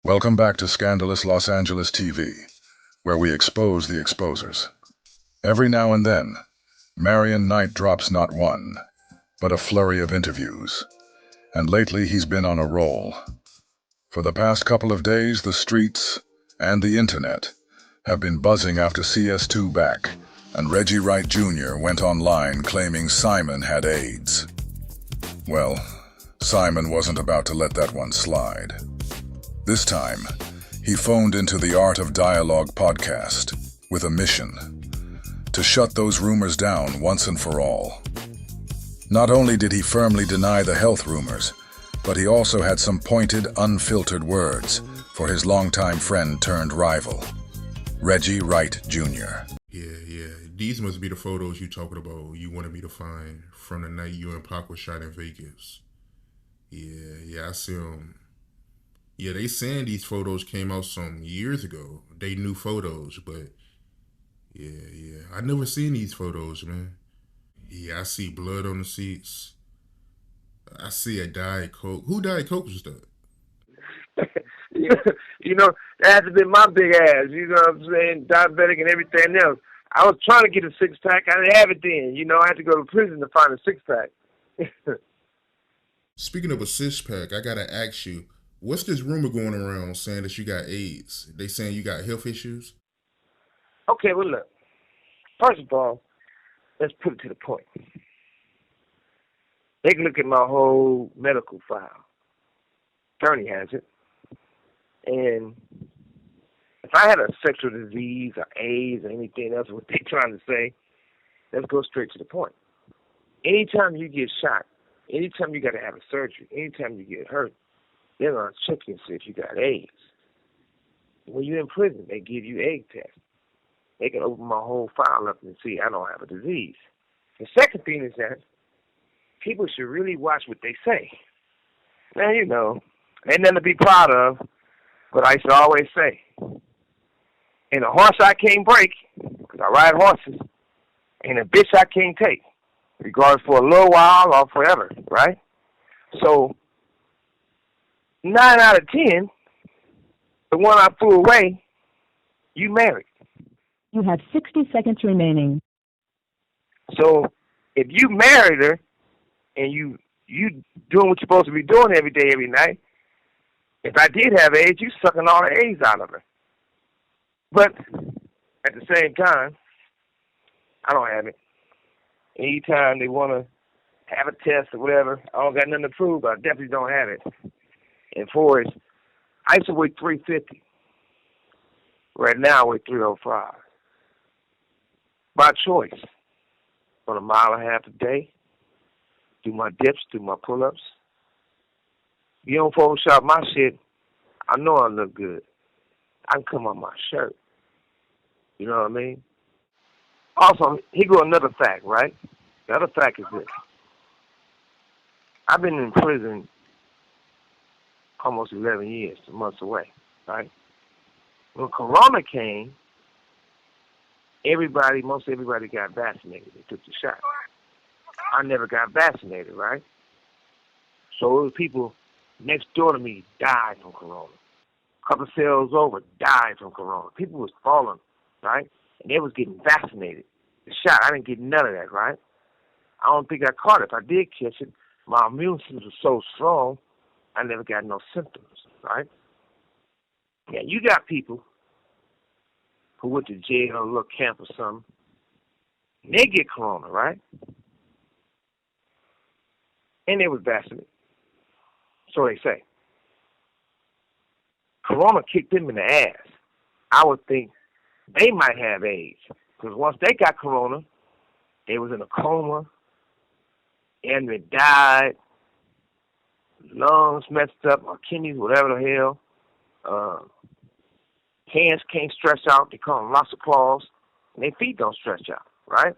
Welcome back to Scandalous Los Angeles TV, where we expose the exposers. Every now and then, Marion Knight drops not one, but a flurry of interviews. And lately he's been on a roll. For the past couple of days, the streets and the internet have been buzzing after CS2 back, and Reggie Wright Jr. went online claiming Simon had AIDS. Well, Simon wasn't about to let that one slide. This time, he phoned into the Art of Dialogue podcast with a mission: to shut those rumors down once and for all. Not only did he firmly deny the health rumors, but he also had some pointed, unfiltered words for his longtime friend turned rival, Reggie Wright Jr. Yeah. These must be the photos you talking about you wanted me to find from the night you and Pac were shot in Vegas. Yeah, I see them. Yeah, they saying these photos came out some years ago. They new photos, but yeah. I never seen these photos, man. Yeah, I see blood on the seats. I see a Diet Coke. Who Diet Coke was that? you know, that has to be my big ass, you know what I'm saying, diabetic and everything else. I was trying to get a six-pack. I didn't have it then. You know, I had to go to prison to find a six-pack. Speaking of a six-pack, I got to ask you, what's this rumor going around saying that you got AIDS? They saying you got health issues? Okay, well, look. First of all, let's put it to the point. They can look at my whole medical file. Attorney has it. And if I had a sexual disease or AIDS or anything else, what they're trying to say, let's go straight to the point. Anytime you get shot, anytime you got to have a surgery, anytime you get hurt, they're going to check you and see if you got AIDS. When you're in prison, they give you AIDS tests. They can open my whole file up and see I don't have a disease. The second thing is that people should really watch what they say. Now, you know, ain't nothing to be proud of, but I used to always say, ain't a horse I can't break, because I ride horses, ain't a bitch I can't take, regardless for a little while or forever, right? So, 9 out of 10, the one I threw away, you married. You have 60 seconds remaining. So, if you married her, and you doing what you're supposed to be doing every day, every night, if I did have AIDS, you sucking all the AIDS out of her. But at the same time, I don't have it. Anytime they want to have a test or whatever, I don't got nothing to prove, but I definitely don't have it. And for it, I used to weigh 350. Right now, I weigh 305. By choice. On a mile and a half a day. Do my dips, do my pull-ups. You don't Photoshop my shit, I know I look good. I can come on my shirt. You know what I mean? Also, here go another fact, right? The other fact is this. I've been in prison almost 11 years, 2 months away, right? When Corona came, most everybody got vaccinated. They took the shot. I never got vaccinated, right? So those people next door to me died from Corona. A couple of cells over died from Corona. People was falling, right? And they was getting vaccinated. The shot, I didn't get none of that, right? I don't think I caught it. If I did catch it, my immune system was so strong, I never got no symptoms, right? Yeah, you got people who went to jail or a little camp or something, and they get Corona, right? And they was vaccinated. So they say. Corona kicked them in the ass. I would think they might have AIDS. Because once they got Corona, they was in a coma, and they died, lungs messed up, or kidneys, whatever the hell. Hands can't stretch out. They call them lots of claws. And their feet don't stretch out, right?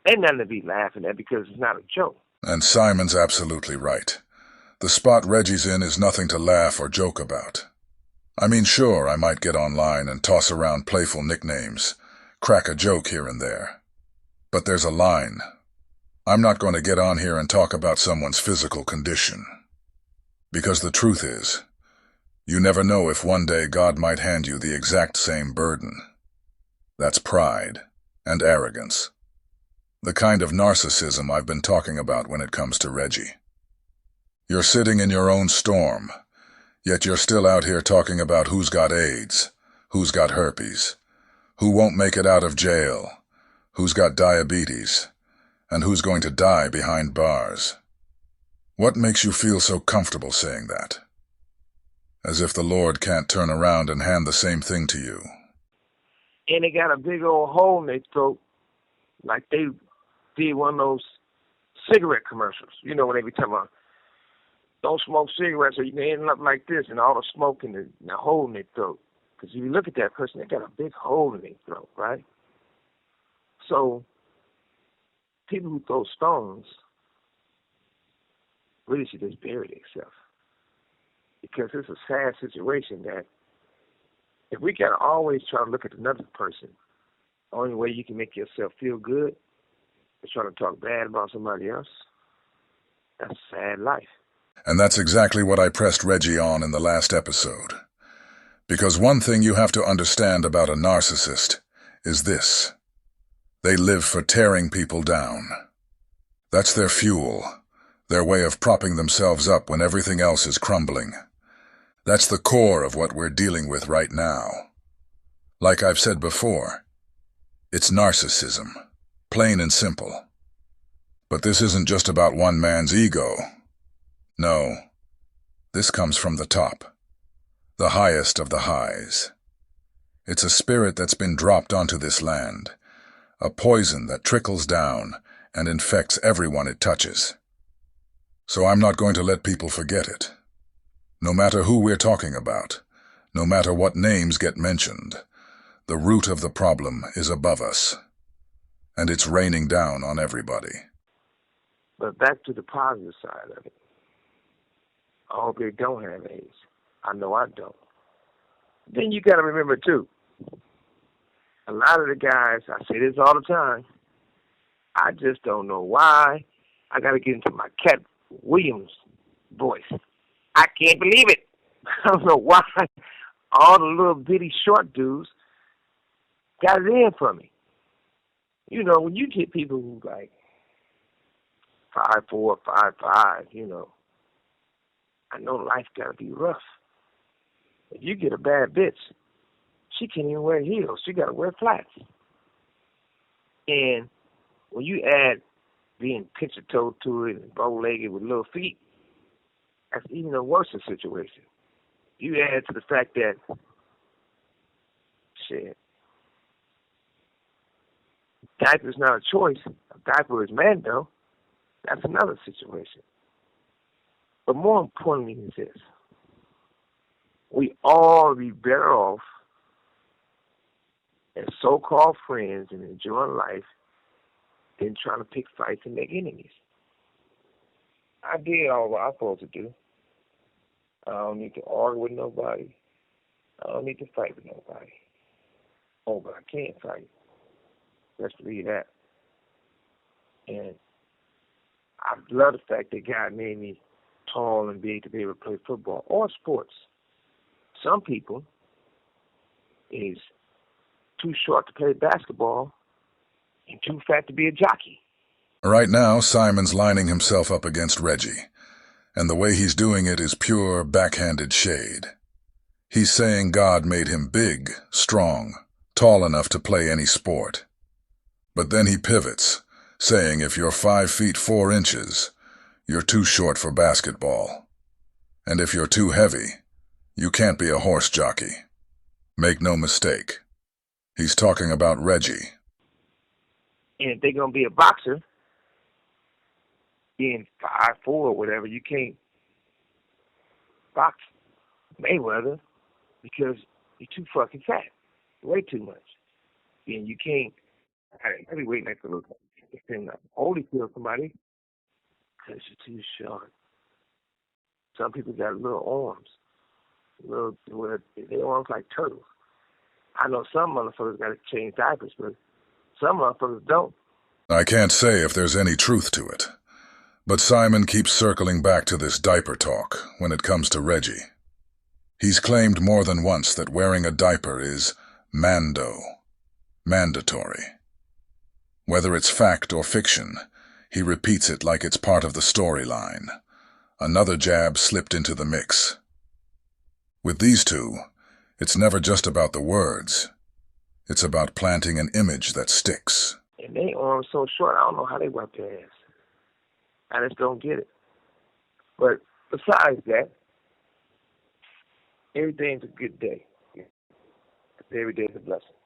Ain't nothing to be laughing at because it's not a joke. And Simon's absolutely right. The spot Reggie's in is nothing to laugh or joke about. I mean, sure, I might get online and toss around playful nicknames, crack a joke here and there. But there's a line. I'm not going to get on here and talk about someone's physical condition. Because the truth is, You never know if one day God might hand you the exact same burden. That's pride and arrogance. The kind of narcissism I've been talking about when it comes to Reggie. You're sitting in your own storm, yet you're still out here talking about who's got AIDS, who's got herpes, who won't make it out of jail, who's got diabetes, and who's going to die behind bars. What makes you feel so comfortable saying that? As if the Lord can't turn around and hand the same thing to you. And they got a big old hole in their throat, like they did one of those cigarette commercials. You know, when they be talking about, don't smoke cigarettes or you can end up like this, and all the smoke and the hole in their throat. Because if you look at that person, they got a big hole in their throat, right? So people who throw stones really should just bury themselves. Because it's a sad situation that if we got to always try to look at another person, the only way you can make yourself feel good is trying to talk bad about somebody else. That's a sad life. And that's exactly what I pressed Reggie on in the last episode. Because one thing you have to understand about a narcissist is this. They live for tearing people down. That's their fuel, their way of propping themselves up when everything else is crumbling. That's the core of what we're dealing with right now. Like I've said before, it's narcissism, plain and simple. But this isn't just about one man's ego. No, this comes from the top, the highest of the highs. It's a spirit that's been dropped onto this land, a poison that trickles down and infects everyone it touches. So I'm not going to let people forget it. No matter who we're talking about, no matter what names get mentioned, the root of the problem is above us, and it's raining down on everybody. But back to the positive side of it. I hope they don't have AIDS. I know I don't. Then you got to remember, too, a lot of the guys, I say this all the time, I just don't know why. I got to get into my Cat Williams voice. I can't believe it. I don't know why all the little bitty short dudes got it in for me. You know, when you get people who like 5'4", 5'5", you know, I know life got to be rough. If you get a bad bitch, she can't even wear heels. She got to wear flats. And when you add being pincher-toed to it and bow-legged with little feet, that's even a worse situation. You add to the fact that, diaper's not a choice. A diaper is man, though. That's another situation. But more importantly is this. We all be better off as so-called friends and enjoying life than trying to pick fights and make enemies. I did all what I'm supposed to do. I don't need to argue with nobody. I don't need to fight with nobody. Oh, but I can't fight. Let's believe that. And I love the fact that God made me tall and big to be able to play football or sports. Some people is too short to play basketball and too fat to be a jockey. Right now, Simon's lining himself up against Reggie, and the way he's doing it is pure backhanded shade. He's saying God made him big, strong, tall enough to play any sport. But then he pivots, saying if you're 5 feet 4 inches, you're too short for basketball. And if you're too heavy, you can't be a horse jockey. Make no mistake. He's talking about Reggie. And if they're going to be a boxer, being 5'4" or whatever, you can't box Mayweather because you're too fucking fat. Way too much. And you can't heavyweight like a little Holyfield somebody because you're too short. Some people got little arms. Their arms like turtles. I know some motherfuckers got to change diapers, but some motherfuckers don't. I can't say if there's any truth to it, but Simon keeps circling back to this diaper talk when it comes to Reggie. He's claimed more than once that wearing a diaper is mandatory. Whether it's fact or fiction, he repeats it like it's part of the storyline. Another jab slipped into the mix. With these two, it's never just about the words. It's about planting an image that sticks. And they arms so short, I don't know how they wipe their ass. I just don't get it. But besides that, everything's a good day. Every day is a blessing.